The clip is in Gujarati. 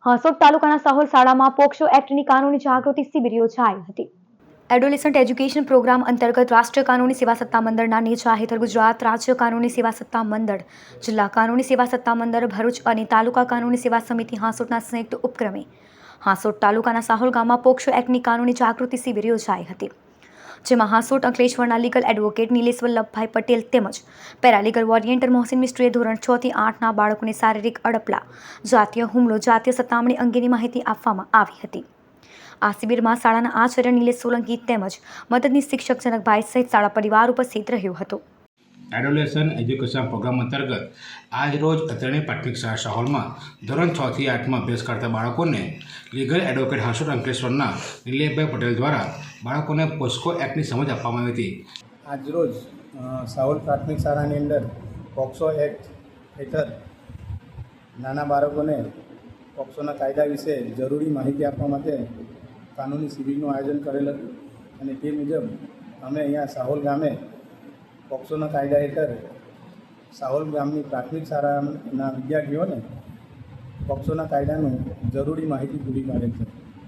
હાંસોટ તાલુકાના સાહોલ શાળામાં પોક્સો એક્ટની કાનૂની જાગૃતિ શિબિર યોજાઈ હતી। એડોલેસન્ટ એજ્યુકેશન પ્રોગ્રામ અંતર્ગત રાષ્ટ્રીય કાનૂની સેવા સત્તા મંડળના નેજા હેઠળ ગુજરાત રાજ્ય કાનૂની સેવા સત્તા મંડળ, જિલ્લા કાનૂની સેવા સત્તા મંડળ ભરૂચ અને તાલુકા કાનૂની સેવા સમિતિ હાંસોટના સંયુક્ત ઉપક્રમે હાંસોટ તાલુકાના સાહોલ ગામમાં પોક્સો એક્ટની કાનૂની જાગૃતિ શિબિર યોજાઈ હતી, જેમાં હાંસોટ અંકલેશ્વરના લીગલ એડવોકેટ નિલેશ વલ્લભભાઈ પટેલ તેમજ પેરાલીગલ વોરિયેન્ટર મોહસિન મિસ્ત્રીએ ધોરણ 6 થી 8ના બાળકોને શારીરિક અડપલા, જાતીય હુમલો, જાતીય સતામણી અંગેની માહિતી આપવામાં આવી હતી। આ શિબિરમાં શાળાના આચાર્ય નિલેશ સોલંકી તેમજ મદદનીશ શિક્ષક જનકભાઈ સહિત શાળા પરિવાર ઉપસ્થિત રહ્યો હતો। એડોલેસન્ટ એજ્યુકેશન પ્રોગ્રામ અંતર્ગત આજ રોજ અત્રેની પ્રાથમિક શાળા સાહોલમાં ધોરણ 6 થી 8માં અભ્યાસ કરતા બાળકોને લીગલ એડવોકેટ હાંસોટ અંકલેશ્વરના નિલેશભાઈ પટેલ દ્વારા બાળકોને પોસ્કો એક્ટની સમજ આપવામાં આવી હતી। આજરોજ સાહોલ પ્રાથમિક શાળાની અંદર પોક્સો એક્ટ હેઠળ નાના બાળકોને પોક્સોના કાયદા વિશે જરૂરી માહિતી આપવા માટે કાનૂની શિબિરનું આયોજન કરેલ હતું અને તે મુજબ અમે અહીંયા સાહોલ ગામે પોક્સોના કાયદા હેઠળ સાહોલ ગામની પ્રાથમિક શાળાના વિદ્યાર્થીઓને પોક્સોના કાયદાનું જરૂરી માહિતી પૂરી પાડે છે।